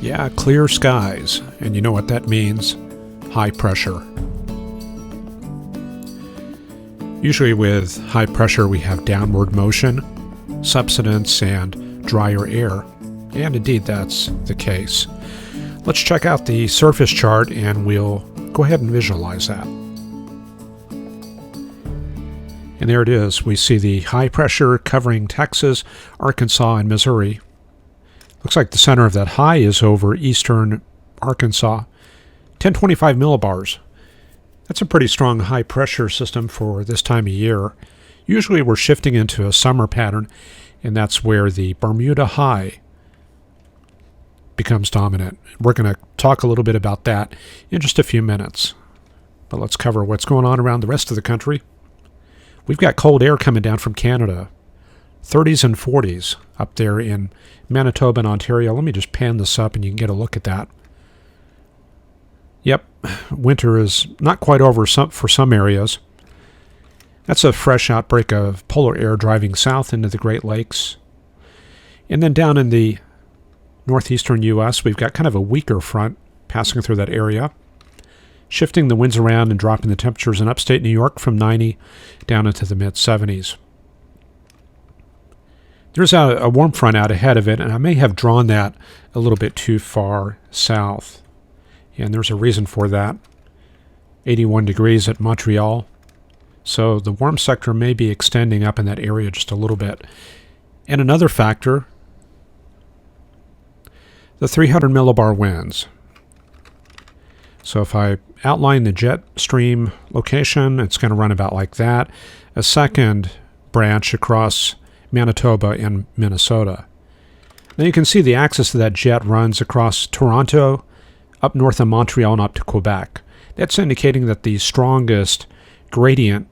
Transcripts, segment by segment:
Yeah, clear skies, and you know what that means? High pressure. Usually with high pressure we have downward motion, subsidence, and drier air, and indeed that's the case. Let's check out the surface chart and we'll go ahead and visualize that. And there it is. We see the high pressure covering Texas, Arkansas, and Missouri. Looks like the center of that high is over eastern Arkansas. 1025 millibars. That's a pretty strong high pressure system for this time of year. Usually we're shifting into a summer pattern, and that's where the Bermuda High becomes dominant. We're going to talk a little bit about that in just a few minutes. But let's cover what's going on around the rest of the country. We've got cold air coming down from Canada. 30s and 40s up there in Manitoba and Ontario. Let me just pan this up and you can get a look at that. Yep, winter is not quite over for some areas. That's a fresh outbreak of polar air driving south into the Great Lakes. And then down in the northeastern U.S., we've got kind of a weaker front passing through that area, shifting the winds around and dropping the temperatures in upstate New York from 90 down into the mid-70s. There's a warm front out ahead of it, and I may have drawn that a little bit too far south. And there's a reason for that. 81 degrees at Montreal. So the warm sector may be extending up in that area just a little bit. And another factor, the 300 millibar winds. So if I outline the jet stream location, it's going to run about like that. A second branch across Manitoba and Minnesota. Then you can see the axis of that jet runs across Toronto, up north of Montreal, and up to Quebec. That's indicating that the strongest gradient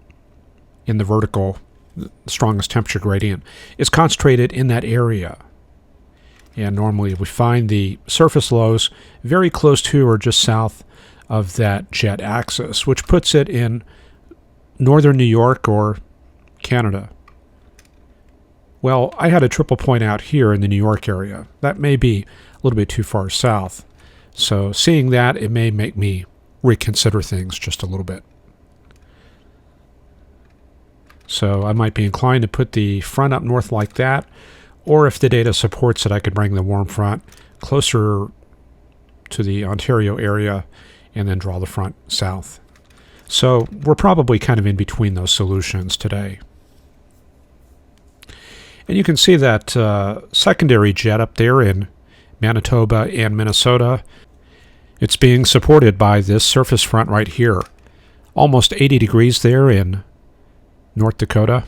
in the vertical, the strongest temperature gradient, is concentrated in that area. And normally we find the surface lows very close to or just south of that jet axis, which puts it in northern New York or Canada. Well, I had a triple point out here in the New York area. That may be a little bit too far south. So seeing that, it may make me reconsider things just a little bit. So I might be inclined to put the front up north like that, or if the data supports it, I could bring the warm front closer to the Ontario area and then draw the front south. So we're probably kind of in between those solutions today. And you can see that secondary jet up there in Manitoba and Minnesota. It's being supported by this surface front right here. Almost 80 degrees there in North Dakota,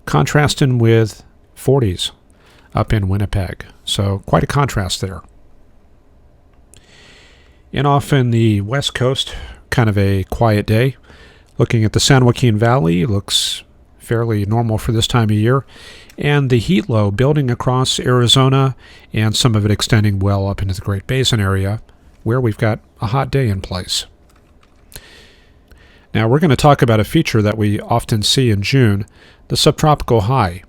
contrasting with 40s up in Winnipeg. So quite a contrast there. And off in the west coast, kind of a quiet day. Looking at the San Joaquin Valley, looks fairly normal for this time of year. And the heat low building across Arizona and some of it extending well up into the Great Basin area where we've got a hot day in place. Now we're going to talk about a feature that we often see in June, the subtropical high.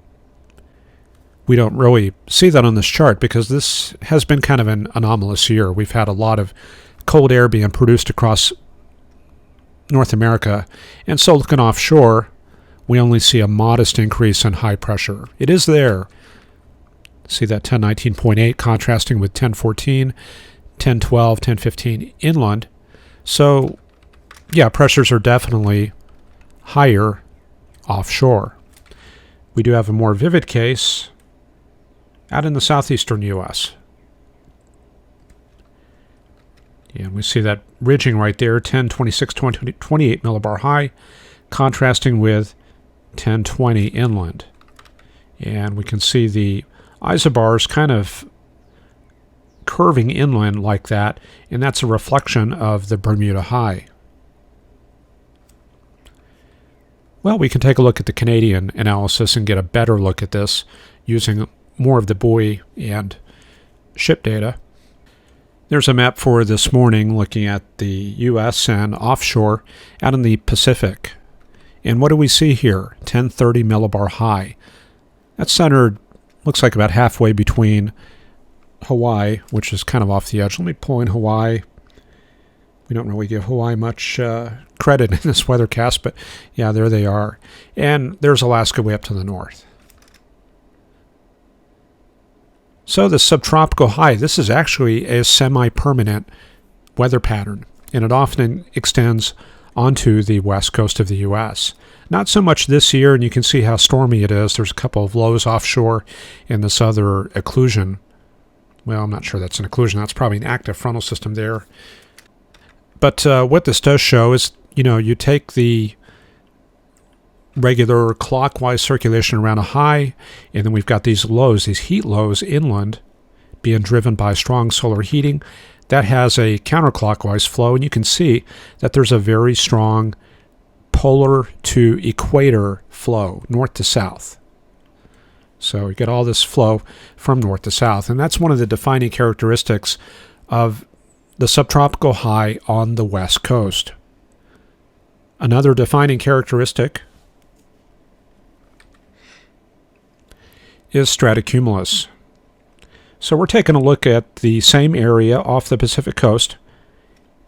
We don't really see that on this chart because this has been kind of an anomalous year. We've had a lot of cold air being produced across North America, and so looking offshore, we only see a modest increase in high pressure. It is there, See that 1019.8 contrasting with 1014, 1012, 1015 inland. So, yeah, pressures are definitely higher offshore. We do have a more vivid case out in the southeastern U.S. And we see that ridging right there, 1026, 28 millibar high, contrasting with 1020 inland. And we can see the isobars kind of curving inland like that, and that's a reflection of the Bermuda High. Well, we can take a look at the Canadian analysis and get a better look at this using more of the buoy and ship data. There's a map for this morning looking at the U.S. and offshore out in the Pacific. And what do we see here? 1030 millibar high. That's centered, looks like about halfway between Hawaii, which is kind of off the edge. Let me pull in Hawaii. We don't really give Hawaii much credit in this weathercast, but yeah, there they are. And there's Alaska way up to the north. So the subtropical high, this is actually a semi-permanent weather pattern, and it often extends onto the west coast of the U.S. Not so much this year, and you can see how stormy it is. There's a couple of lows offshore in this other occlusion. Well, I'm not sure that's an occlusion. That's probably an active frontal system there. But what this does show is, you take the regular clockwise circulation around a high, and then we've got these lows, these heat lows inland, being driven by strong solar heating. That has a counterclockwise flow, and you can see that there's a very strong polar to equator flow, north to south. So you get all this flow from north to south, and that's one of the defining characteristics of the subtropical high on the west coast. Another defining characteristic is stratocumulus. So we're taking a look at the same area off the Pacific coast,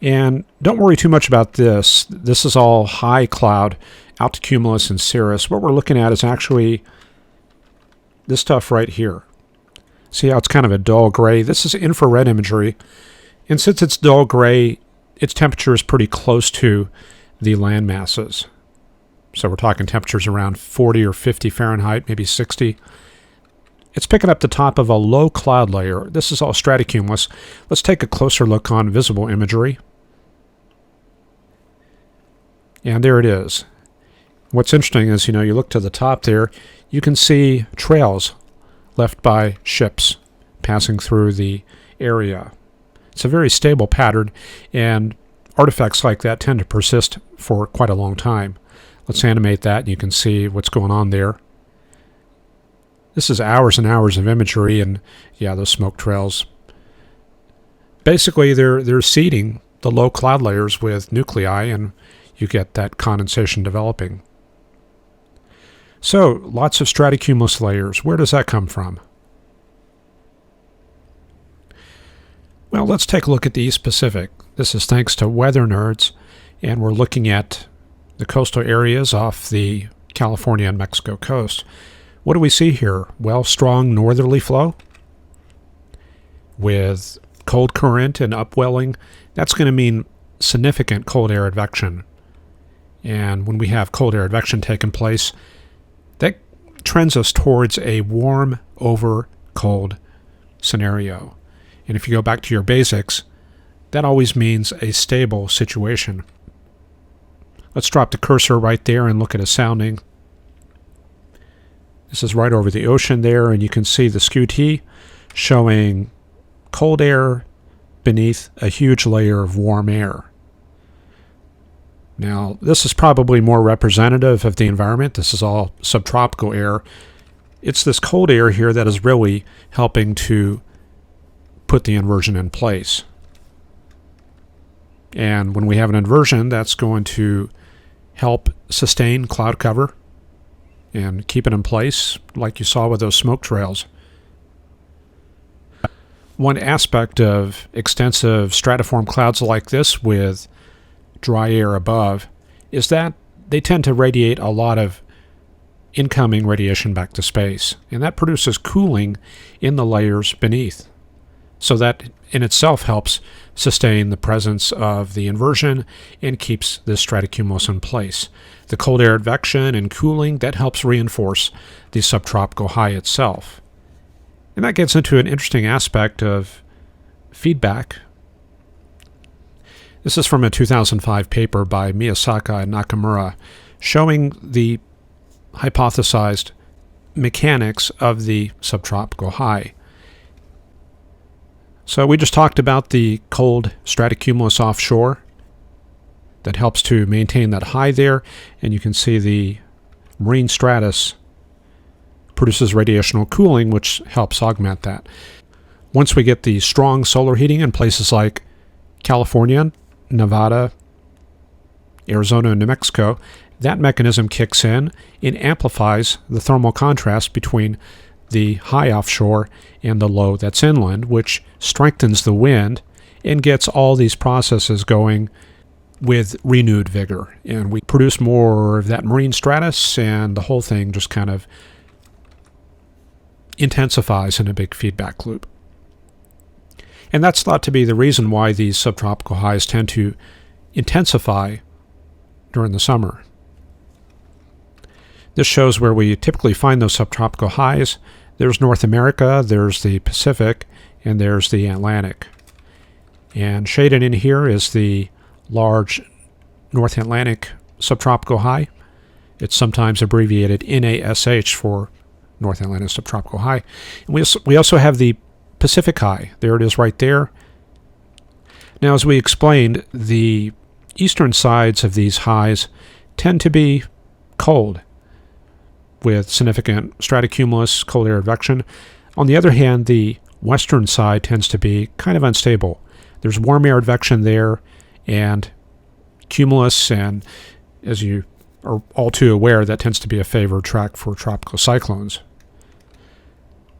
and don't worry too much about this. This is all high cloud, altocumulus and cirrus. What we're looking at is actually this stuff right here. See how it's kind of a dull gray? This is infrared imagery, and since it's dull gray, its temperature is pretty close to the land masses. So we're talking temperatures around 40 or 50 Fahrenheit, maybe 60. It's picking up the top of a low cloud layer. This is all stratocumulus. Let's take a closer look on visible imagery. And there it is. What's interesting is, you look to the top there, you can see trails left by ships passing through the area. It's a very stable pattern, and artifacts like that tend to persist for quite a long time. Let's animate that, and you can see what's going on there. This is hours and hours of imagery, and yeah, those smoke trails. Basically, they're seeding the low cloud layers with nuclei, and you get that condensation developing. So, lots of stratocumulus layers. Where does that come from? Well, let's take a look at the East Pacific. This is thanks to Weather Nerds, and we're looking at the coastal areas off the California and Mexico coast. What do we see here? Well, strong northerly flow with cold current and upwelling. That's going to mean significant cold air advection. And when we have cold air advection taking place, that trends us towards a warm over cold scenario. And if you go back to your basics, that always means a stable situation. Let's drop the cursor right there and look at a sounding. This is right over the ocean there, and you can see the skew-t showing cold air beneath a huge layer of warm air. Now, this is probably more representative of the environment. This is all subtropical air. It's this cold air here that is really helping to put the inversion in place. And when we have an inversion, that's going to help sustain cloud cover and keep it in place, like you saw with those smoke trails. One aspect of extensive stratiform clouds like this with dry air above is that they tend to radiate a lot of incoming radiation back to space. And that produces cooling in the layers beneath. So that in itself helps sustain the presence of the inversion and keeps this stratocumulus in place. The cold air advection and cooling, that helps reinforce the subtropical high itself. And that gets into an interesting aspect of feedback. This is from a 2005 paper by Miyasaka and Nakamura showing the hypothesized mechanics of the subtropical high. So we just talked about the cold stratocumulus offshore that helps to maintain that high there, and you can see the marine stratus produces radiational cooling, which helps augment that. Once we get the strong solar heating in places like California, Nevada, Arizona, and New Mexico, that mechanism kicks in and amplifies the thermal contrast between the high offshore and the low that's inland, which strengthens the wind and gets all these processes going with renewed vigor. And we produce more of that marine stratus, and the whole thing just kind of intensifies in a big feedback loop. And that's thought to be the reason why these subtropical highs tend to intensify during the summer. This shows where we typically find those subtropical highs. There's North America, there's the Pacific, and there's the Atlantic. And shaded in here is the large North Atlantic subtropical high. It's sometimes abbreviated NASH for North Atlantic subtropical high. And we also have the Pacific high. There it is right there. Now, as we explained, the eastern sides of these highs tend to be cold, with significant stratocumulus, cold air advection. On the other hand, the western side tends to be kind of unstable. There's warm air advection there and cumulus, and as you are all too aware, that tends to be a favored track for tropical cyclones.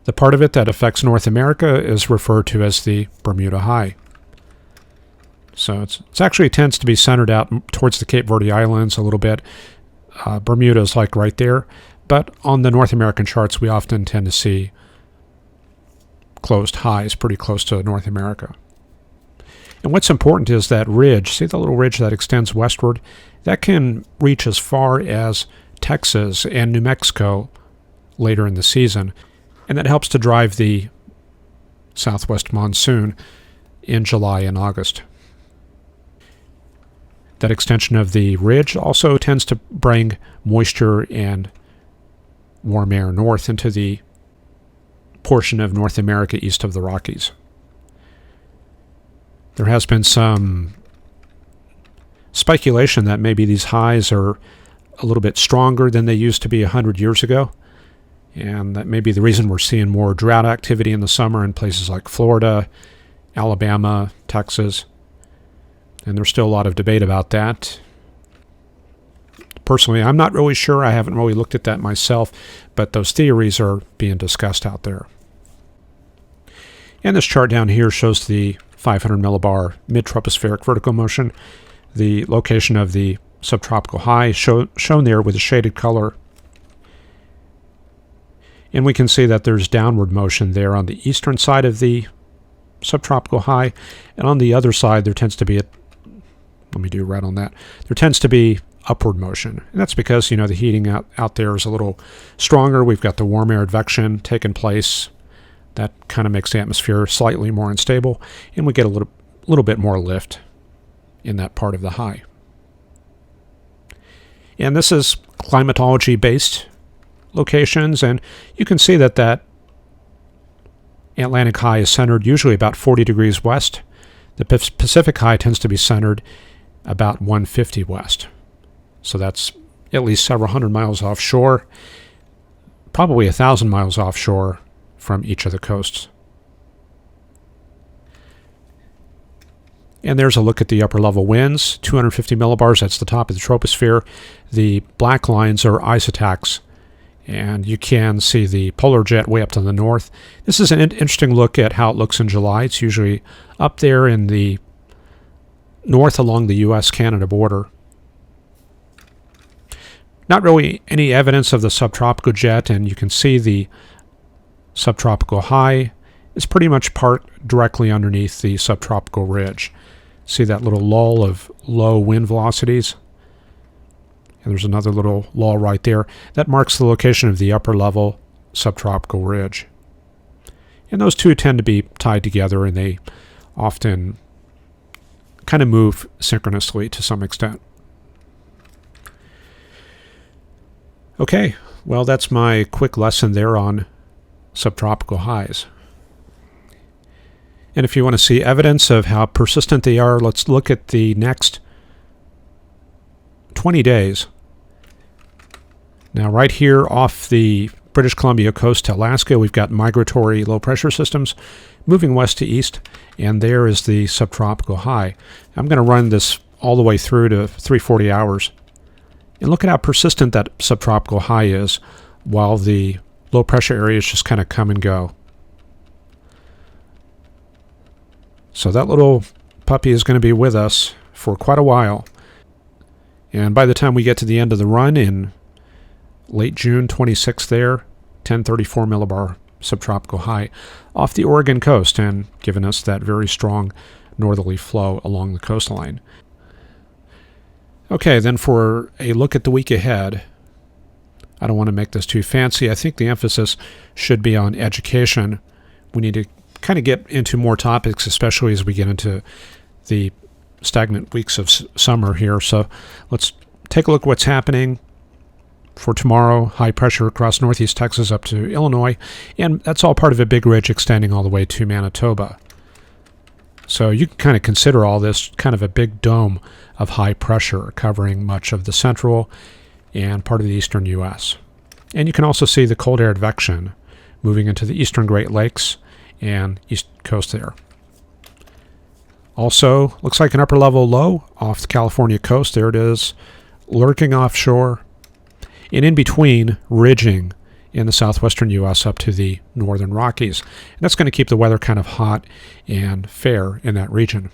The part of it that affects North America is referred to as the Bermuda High. So it's actually tends to be centered out towards the Cape Verde Islands a little bit. Bermuda is like right there. But on the North American charts, we often tend to see closed highs pretty close to North America. And what's important is that ridge. See the little ridge that extends westward? That can reach as far as Texas and New Mexico later in the season. And that helps to drive the southwest monsoon in July and August. That extension of the ridge also tends to bring moisture and warm air north into the portion of North America east of the Rockies. There has been some speculation that maybe these highs are a little bit stronger than they used to be 100 years ago, and that may be the reason we're seeing more drought activity in the summer in places like Florida, Alabama, Texas, and there's still a lot of debate about that. Personally, I'm not really sure. I haven't really looked at that myself, but those theories are being discussed out there. And this chart down here shows the 500 millibar mid-tropospheric vertical motion, the location of the subtropical high shown there with a shaded color. And we can see that there's downward motion there on the eastern side of the subtropical high, and on the other side there tends to be let me do red on that. There tends to be upward motion. And that's because, the heating out there is a little stronger. We've got the warm air advection taking place. That kind of makes the atmosphere slightly more unstable, and we get a little bit more lift in that part of the high. And this is climatology-based locations, and you can see that Atlantic high is centered usually about 40 degrees west. The Pacific high tends to be centered about 150 west. So that's at least several hundred miles offshore, probably 1,000 miles offshore from each of the coasts. And there's a look at the upper level winds, 250 millibars, that's the top of the troposphere. The black lines are ice attacks, and you can see the polar jet way up to the north. This is an interesting look at how it looks in July. It's usually up there in the north along the U.S.-Canada border. Not really any evidence of the subtropical jet, and you can see the subtropical high is pretty much part directly underneath the subtropical ridge. See that little lull of low wind velocities? And there's another little lull right there. That marks the location of the upper level subtropical ridge. And those two tend to be tied together, and they often kind of move synchronously to some extent. Okay, well, that's my quick lesson there on subtropical highs. And if you want to see evidence of how persistent they are, let's look at the next 20 days. Now, right here off the British Columbia coast to Alaska, we've got migratory low-pressure systems moving west to east, and there is the subtropical high. I'm going to run this all the way through to 340 hours. And look at how persistent that subtropical high is while the low-pressure areas just kind of come and go. So that little puppy is going to be with us for quite a while. And by the time we get to the end of the run in late June 26th there, 1034 millibar subtropical high off the Oregon coast, and giving us that very strong northerly flow along the coastline. Okay, then for a look at the week ahead, I don't want to make this too fancy. I think the emphasis should be on education. We need to kind of get into more topics, especially as we get into the stagnant weeks of summer here. So let's take a look at what's happening for tomorrow. High pressure across northeast Texas up to Illinois, and that's all part of a big ridge extending all the way to Manitoba. So you can kind of consider all this kind of a big dome of high pressure covering much of the central and part of the eastern U.S. And you can also see the cold air advection moving into the eastern Great Lakes and east coast there. Also, looks like an upper level low off the California coast. There it is, lurking offshore. And in between, ridging in the southwestern U.S. up to the northern Rockies. And that's going to keep the weather kind of hot and fair in that region.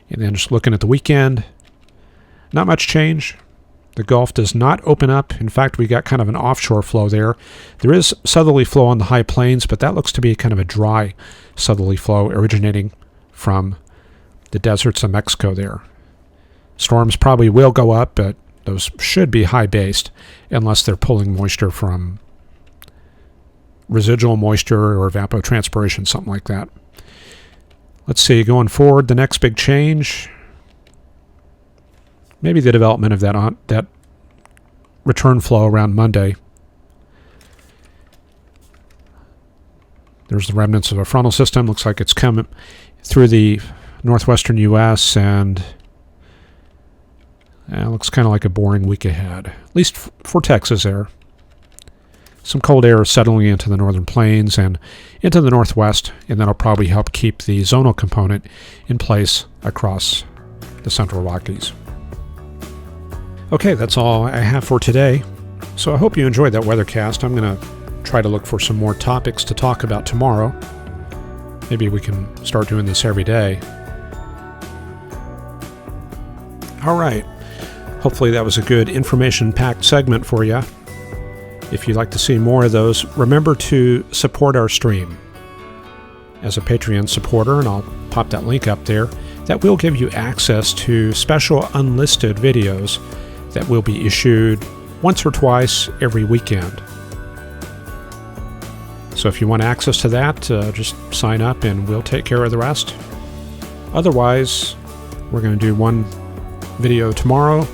And then just looking at the weekend, not much change. The Gulf does not open up. In fact, we got kind of an offshore flow there. There is southerly flow on the high plains, but that looks to be kind of a dry southerly flow originating from the deserts of Mexico there. Storms probably will go up, but those should be high-based unless they're pulling moisture from residual moisture or evapotranspiration, something like that. Let's see, going forward, the next big change, maybe the development of that return flow around Monday. There's the remnants of a frontal system. Looks like it's coming through the northwestern U.S., and it looks kind of like a boring week ahead, at least for Texas there. Some cold air settling into the northern plains and into the northwest, and that'll probably help keep the zonal component in place across the central Rockies. Okay, that's all I have for today. So I hope you enjoyed that weathercast. I'm going to try to look for some more topics to talk about tomorrow. Maybe we can start doing this every day. All right. Hopefully that was a good information-packed segment for you. If you'd like to see more of those, remember to support our stream as a Patreon supporter, and I'll pop that link up there. That will give you access to special unlisted videos that will be issued once or twice every weekend. So if you want access to that, just sign up and we'll take care of the rest. Otherwise, we're going to do one video tomorrow,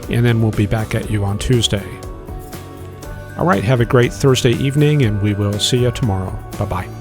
and then we'll be back at you on Tuesday. All right, have a great Thursday evening, and we will see you tomorrow. Bye-bye.